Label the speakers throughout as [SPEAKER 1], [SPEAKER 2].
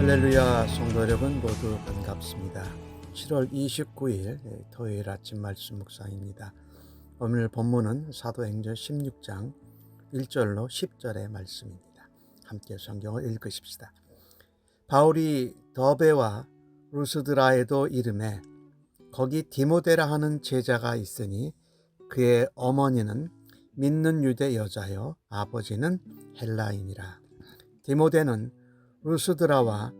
[SPEAKER 1] 할렐루야, 성도 여러분 모두 반갑습니다. 7월 29일 토요일 아침 말씀 묵상입니다. 오늘 본문은 사도행전 16장 1절로 10절의 말씀입니다. 함께 성경을 읽으십시다. 바울이 더베와 루스드라에도 이르매 거기 디모데라 하는 제자가 있으니 그의 어머니는 믿는 유대 여자요 아버지는 헬라인이라. 디모데는 루스드라와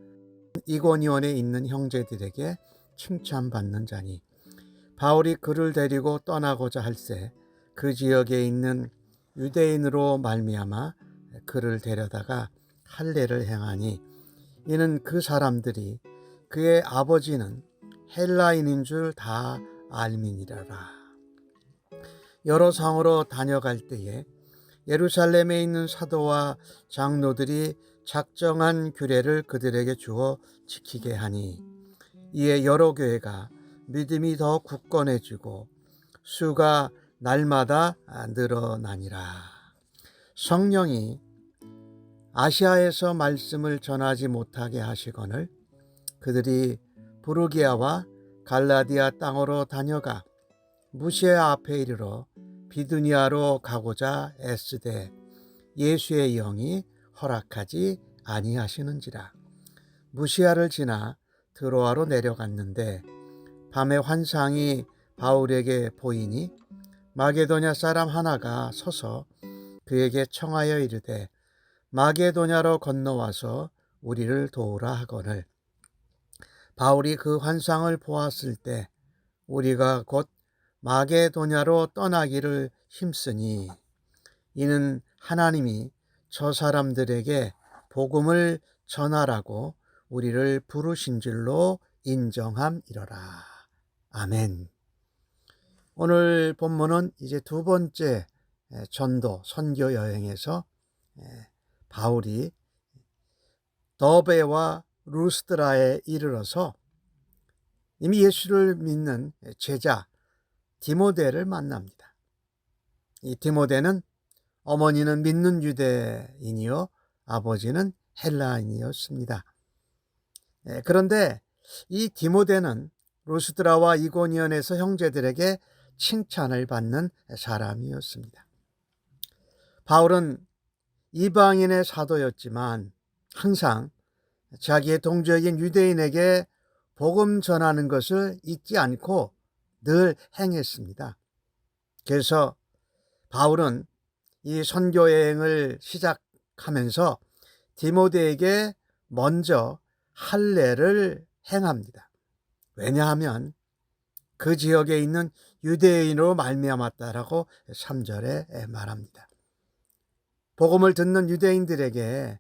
[SPEAKER 1] 이고니온에 있는 형제들에게 칭찬받는 자니 바울이 그를 데리고 떠나고자 할새 그 지역에 있는 유대인으로 말미암아 그를 데려다가 할례를 행하니 이는 그 사람들이 그의 아버지는 헬라인인 줄 다 알미니라라. 여러 성으로 다녀갈 때에 예루살렘에 있는 사도와 장로들이 작정한 규례를 그들에게 주어 지키게 하니 이에 여러 교회가 믿음이 더 굳건해지고 수가 날마다 늘어나니라. 성령이 아시아에서 말씀을 전하지 못하게 하시거늘 그들이 부르기아와 갈라디아 땅으로 다녀가 무시아 앞에 이르러 비두니아로 가고자 애쓰되 예수의 영이 허락하지 아니하시는지라. 무시아를 지나 드로아로 내려갔는데 밤에 환상이 바울에게 보이니 마게도냐 사람 하나가 서서 그에게 청하여 이르되 마게도냐로 건너와서 우리를 도우라 하거늘 바울이 그 환상을 보았을 때 우리가 곧 마게도냐로 떠나기를 힘쓰니 이는 하나님이 저 사람들에게 복음을 전하라고 우리를 부르신 줄로 인정함이러라. 아멘. 오늘 본문은 이제 두 번째 전도 선교 여행에서 바울이 더베와 루스드라에 이르러서 이미 예수를 믿는 제자 디모데를 만납니다. 이 디모데는 어머니는 믿는 유대인이요 아버지는 헬라인이었습니다. 그런데 이 디모데는 루스드라와 이고니온에서 형제들에게 칭찬을 받는 사람이었습니다. 바울은 이방인의 사도였지만 항상 자기의 동족인 유대인에게 복음 전하는 것을 잊지 않고 늘 행했습니다. 그래서 바울은 이 선교 여행을 시작하면서 디모데에게 먼저 할례를 행합니다. 왜냐하면 그 지역에 있는 유대인으로 말미암았다라고 3절에 말합니다. 복음을 듣는 유대인들에게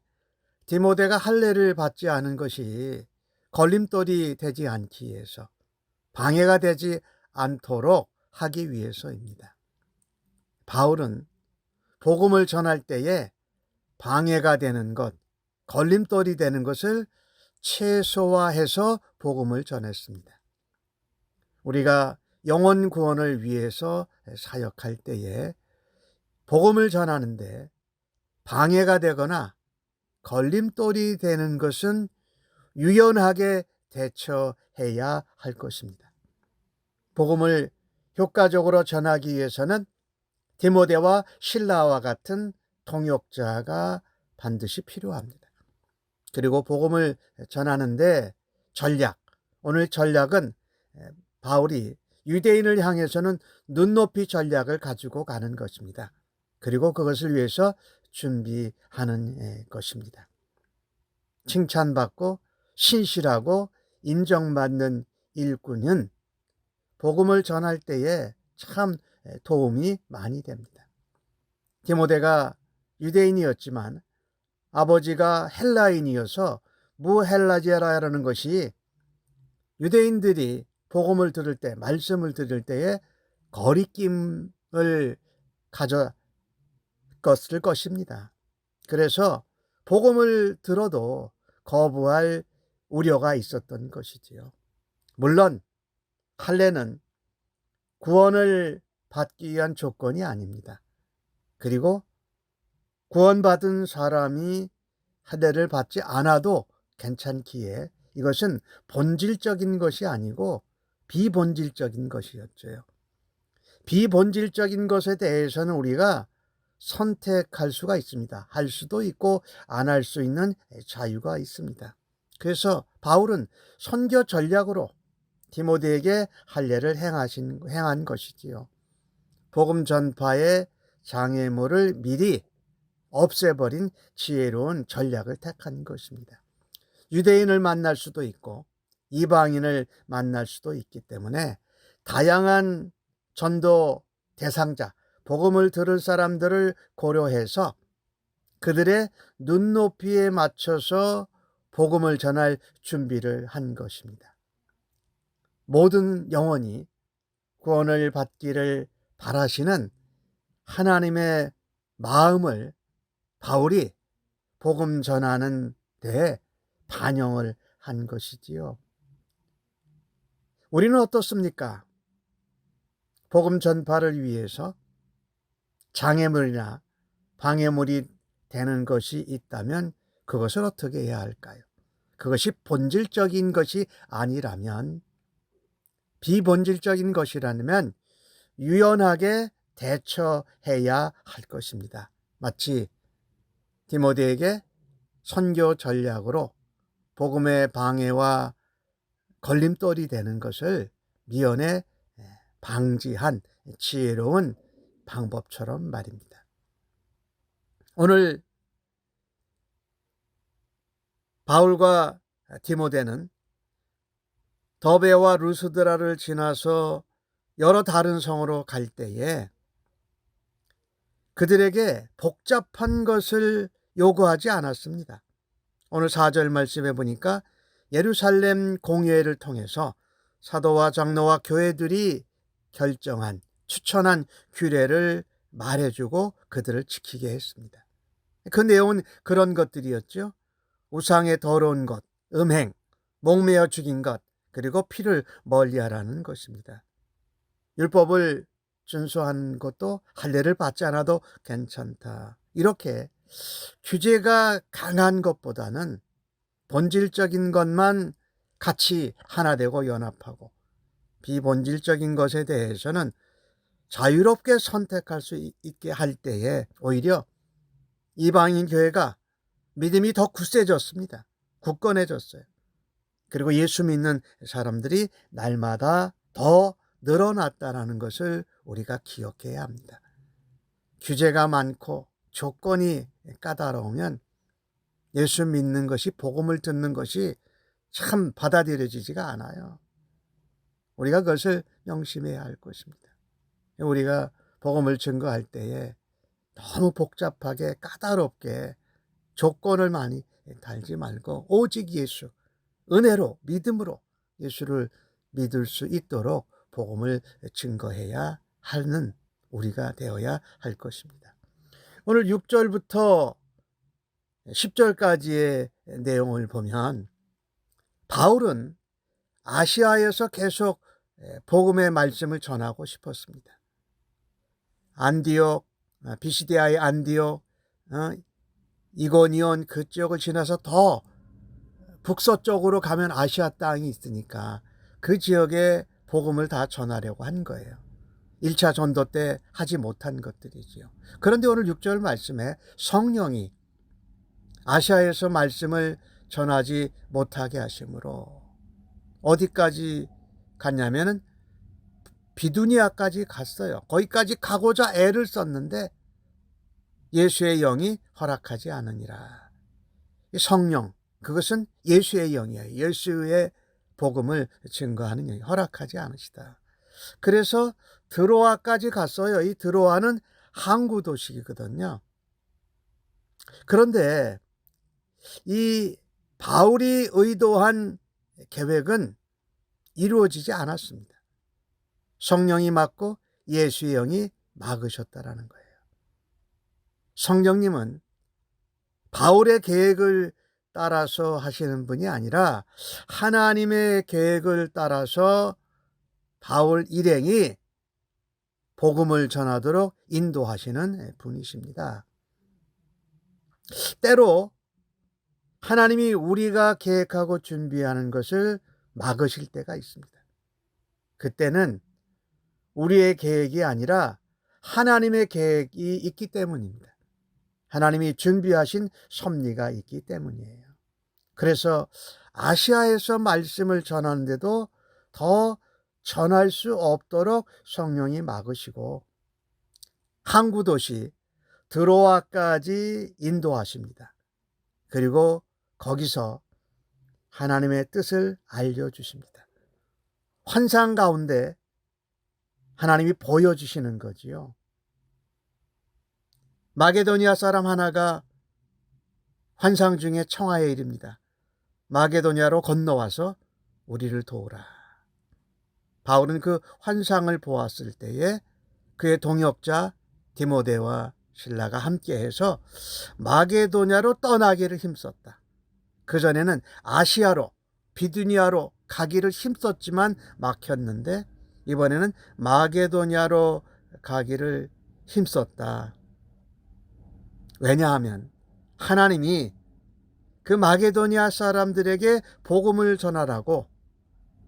[SPEAKER 1] 디모데가 할례를 받지 않은 것이 걸림돌이 되지 않기 위해서, 방해가 되지 않도록 하기 위해서입니다. 바울은 복음을 전할 때에 방해가 되는 것, 걸림돌이 되는 것을 최소화해서 복음을 전했습니다. 우리가 영혼 구원을 위해서 사역할 때에 복음을 전하는데 방해가 되거나 걸림돌이 되는 것은 유연하게 대처해야 할 것입니다. 복음을 효과적으로 전하기 위해서는 디모데와 실라와 같은 통역자가 반드시 필요합니다. 그리고 복음을 전하는데 오늘 전략은 바울이 유대인을 향해서는 눈높이 전략을 가지고 가는 것입니다. 그리고 그것을 위해서 준비하는 것입니다. 칭찬받고 신실하고 인정받는 일꾼은 복음을 전할 때에 참 도움이 많이 됩니다. 디모데가 유대인이었지만 아버지가 헬라인이어서 무헬라제라라는 것이 유대인들이 복음을 들을 때, 말씀을 들을 때에 거리낌을 가졌을 것입니다. 그래서 복음을 들어도 거부할 우려가 있었던 것이지요. 물론 할례는 구원을 받기 위한 조건이 아닙니다. 그리고 구원받은 사람이 할례를 받지 않아도 괜찮기에 이것은 본질적인 것이 아니고 비본질적인 것이었죠. 비본질적인 것에 대해서는 우리가 선택할 수가 있습니다. 할 수도 있고 안 할 수 있는 자유가 있습니다. 그래서 바울은 선교 전략으로 디모데에게 할례를 행한 것이지요. 복음 전파의 장애물을 미리 없애버린 지혜로운 전략을 택한 것입니다. 유대인을 만날 수도 있고 이방인을 만날 수도 있기 때문에 다양한 전도 대상자, 복음을 들을 사람들을 고려해서 그들의 눈높이에 맞춰서 복음을 전할 준비를 한 것입니다. 모든 영혼이 구원을 받기를 바라시는 하나님의 마음을 바울이 복음 전하는 데 반영을 한 것이지요. 우리는 어떻습니까? 복음 전파를 위해서 장애물이나 방해물이 되는 것이 있다면 그것을 어떻게 해야 할까요? 그것이 본질적인 것이 아니라면, 비본질적인 것이라면 유연하게 대처해야 할 것입니다. 마치 디모데에게 선교 전략으로 복음의 방해와 걸림돌이 되는 것을 미연에 방지한 지혜로운 방법처럼 말입니다. 오늘 바울과 디모데는 더베와 루스드라를 지나서 여러 다른 성으로 갈 때에 그들에게 복잡한 것을 요구하지 않았습니다. 오늘 4절 말씀에 보니까 예루살렘 공회를 통해서 사도와 장로와 교회들이 결정한, 추천한 규례를 말해주고 그들을 지키게 했습니다. 그 내용은 그런 것들이었죠. 우상의 더러운 것, 음행, 목매어 죽인 것, 그리고 피를 멀리하라는 것입니다. 율법을 준수한 것도 할례를 받지 않아도 괜찮다. 이렇게 규제가 강한 것보다는 본질적인 것만 같이 하나 되고 연합하고 비본질적인 것에 대해서는 자유롭게 선택할 수 있게 할 때에 오히려 이방인 교회가 믿음이 더 굳세졌습니다. 굳건해졌어요. 그리고 예수 믿는 사람들이 날마다 더 늘어났다는 것을 우리가 기억해야 합니다. 규제가 많고 조건이 까다로우면 예수 믿는 것이, 복음을 듣는 것이 참 받아들여지지가 않아요. 우리가 그것을 명심해야 할 것입니다. 우리가 복음을 증거할 때에 너무 복잡하게 까다롭게 조건을 많이 달지 말고 오직 예수, 은혜로, 믿음으로 예수를 믿을 수 있도록 복음을 증거해야 하는 우리가 되어야 할 것입니다. 오늘 6절부터 10절까지의 내용을 보면 바울은 아시아에서 계속 복음의 말씀을 전하고 싶었습니다. 안디옥, 비시디아의 안디옥, 이고니온 그 지역을 지나서 더 북서쪽으로 가면 아시아 땅이 있으니까 그 지역에 복음을 다 전하려고 한 거예요. 1차 전도 때 하지 못한 것들이지요. 그런데 오늘 6절 말씀에 성령이 아시아에서 말씀을 전하지 못하게 하심으로 어디까지 갔냐면은 비두니아까지 갔어요. 거기까지 가고자 애를 썼는데 예수의 영이 허락하지 않으니라. 성령, 그것은 예수의 영이에요. 예수의 복음을 증거하는 영이 허락하지 않으시다. 그래서 드로아까지 갔어요. 이 드로아는 항구 도시거든요. 그런데 이 바울이 의도한 계획은 이루어지지 않았습니다. 성령이 막고 예수의 영이 막으셨다라는 거예요. 성령님은 바울의 계획을 따라서 하시는 분이 아니라 하나님의 계획을 따라서 바울 일행이 복음을 전하도록 인도하시는 분이십니다. 때로 하나님이 우리가 계획하고 준비하는 것을 막으실 때가 있습니다. 그때는 우리의 계획이 아니라 하나님의 계획이 있기 때문입니다. 하나님이 준비하신 섭리가 있기 때문이에요. 그래서 아시아에서 말씀을 전하는데도 더 전할 수 없도록 성령이 막으시고 항구 도시 드로아까지 인도하십니다. 그리고 거기서 하나님의 뜻을 알려주십니다. 환상 가운데 하나님이 보여주시는 거지요. 마게도니아 사람 하나가 환상 중에 청하에 이릅니다. 마게도니아로 건너와서 우리를 도우라. 바울은 그 환상을 보았을 때에 그의 동역자 디모데와 실라가 함께해서 마게도냐로 떠나기를 힘썼다. 그전에는 아시아로 비두니아로 가기를 힘썼지만 막혔는데 이번에는 마게도냐로 가기를 힘썼다. 왜냐하면 하나님이 그 마게도니아 사람들에게 복음을 전하라고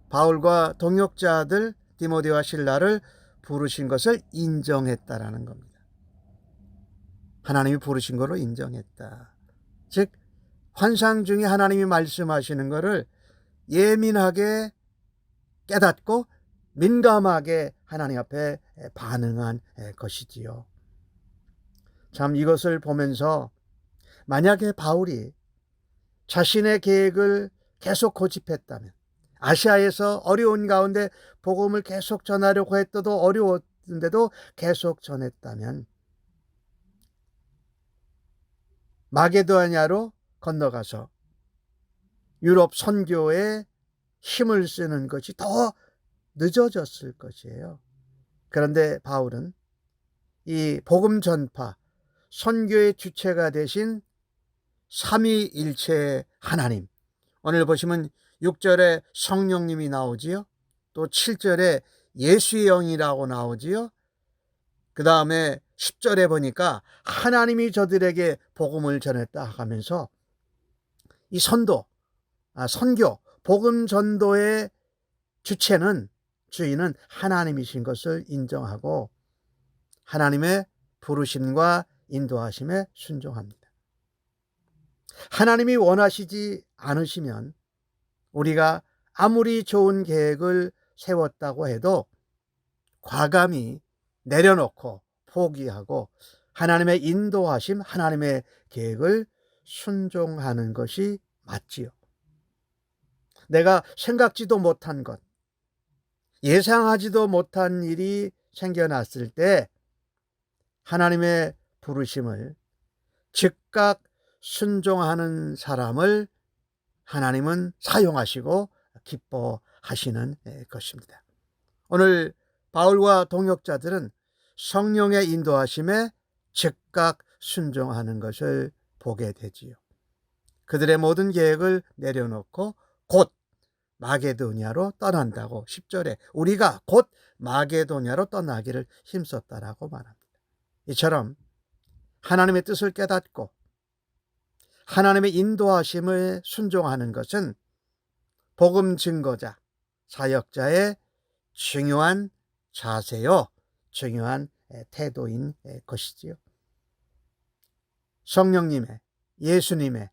[SPEAKER 1] 바울과 동역자들 디모데와 실라를 부르신 것을 인정했다라는 겁니다. 하나님이 부르신 거로 인정했다. 즉 환상 중에 하나님이 말씀하시는 것을 예민하게 깨닫고 민감하게 하나님 앞에 반응한 것이지요. 참 이것을 보면서 만약에 바울이 자신의 계획을 계속 고집했다면, 아시아에서 어려운 가운데 복음을 계속 전하려고 했어도 어려웠는데도 계속 전했다면 마게도냐로 건너가서 유럽 선교에 힘을 쓰는 것이 더 늦어졌을 것이에요. 그런데 바울은 이 복음 전파, 선교의 주체가 되신 삼위일체의 하나님, 오늘 보시면 6절에 성령님이 나오지요. 또 7절에 예수의 영이라고 나오지요. 그 다음에 10절에 보니까 하나님이 저들에게 복음을 전했다 하면서 이 선교, 복음 전도의 주인은 하나님이신 것을 인정하고 하나님의 부르심과 인도하심에 순종합니다. 하나님이 원하시지 않으시면 우리가 아무리 좋은 계획을 세웠다고 해도 과감히 내려놓고 포기하고 하나님의 인도하심, 하나님의 계획을 순종하는 것이 맞지요. 내가 생각지도 못한 것, 예상하지도 못한 일이 생겨났을 때 하나님의 부르심을 즉각 순종하는 사람을 하나님은 사용하시고 기뻐하시는 것입니다. 오늘 바울과 동역자들은 성령의 인도하심에 즉각 순종하는 것을 보게 되지요. 그들의 모든 계획을 내려놓고 곧 마게도냐로 떠난다고 10절에 우리가 곧 마게도냐로 떠나기를 힘썼다라고 말합니다. 이처럼 하나님의 뜻을 깨닫고 하나님의 인도하심을 순종하는 것은 복음 증거자, 사역자의 중요한 자세요, 중요한 태도인 것이지요. 성령님의, 예수님의,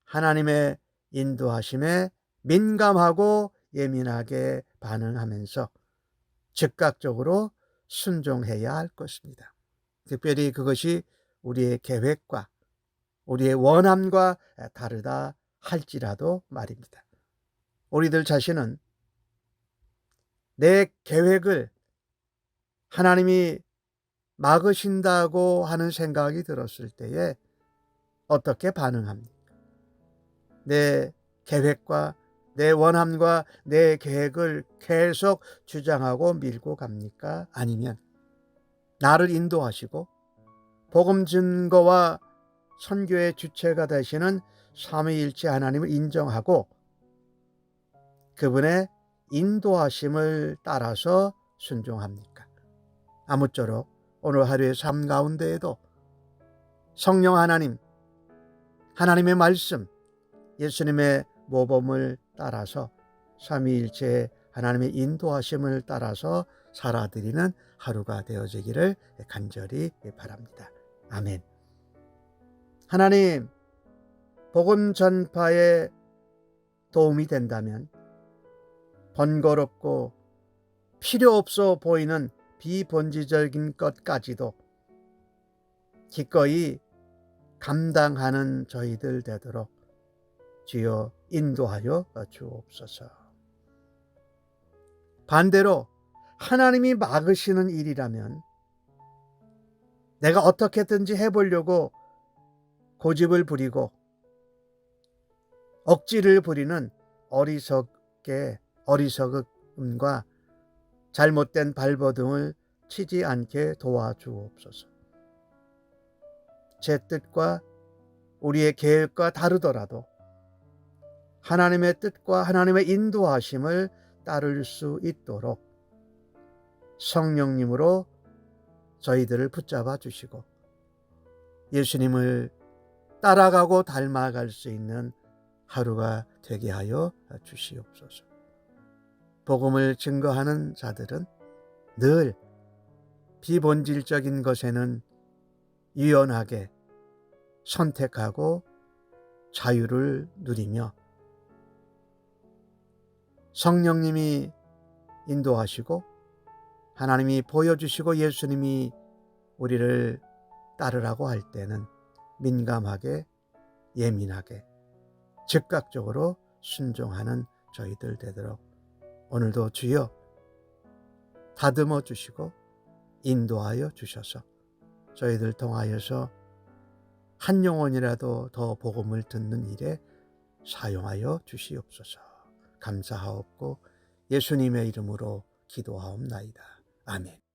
[SPEAKER 1] 하나님의 인도하심에 민감하고 예민하게 반응하면서 즉각적으로 순종해야 할 것입니다. 특별히 그것이 우리의 계획과 우리의 원함과 다르다 할지라도 말입니다. 우리들 자신은 내 계획을 하나님이 막으신다고 하는 생각이 들었을 때에 어떻게 반응합니까? 내 계획과 내 원함과 내 계획을 계속 주장하고 밀고 갑니까? 아니면 나를 인도하시고 복음 증거와 선교의 주체가 되시는 삼위일체 하나님을 인정하고 그분의 인도하심을 따라서 순종합니까? 아무쪼록 오늘 하루의 삶 가운데에도 성령 하나님, 하나님의 말씀, 예수님의 모범을 따라서 삼위일체 하나님의 인도하심을 따라서 살아드리는 하루가 되어지기를 간절히 바랍니다. 아멘. 하나님, 복음 전파에 도움이 된다면 번거롭고 필요 없어 보이는 비본질적인 것까지도 기꺼이 감당하는 저희들 되도록 주여 인도하여 주옵소서. 반대로 하나님이 막으시는 일이라면 내가 어떻게든지 해보려고 고집을 부리고 억지를 부리는 어리석음과 잘못된 발버둥을 치지 않게 도와주옵소서. 제 뜻과 우리의 계획과 다르더라도 하나님의 뜻과 하나님의 인도하심을 따를 수 있도록 성령님으로 저희들을 붙잡아 주시고 예수님을 따라가고 닮아갈 수 있는 하루가 되게 하여 주시옵소서. 복음을 증거하는 자들은 늘 비본질적인 것에는 유연하게 선택하고 자유를 누리며 성령님이 인도하시고 하나님이 보여주시고 예수님이 우리를 따르라고 할 때는 민감하게 예민하게 즉각적으로 순종하는 저희들 되도록 오늘도 주여 다듬어 주시고 인도하여 주셔서 저희들 통하여서 한 영혼이라도 더 복음을 듣는 일에 사용하여 주시옵소서. 감사하옵고 예수님의 이름으로 기도하옵나이다. 아멘.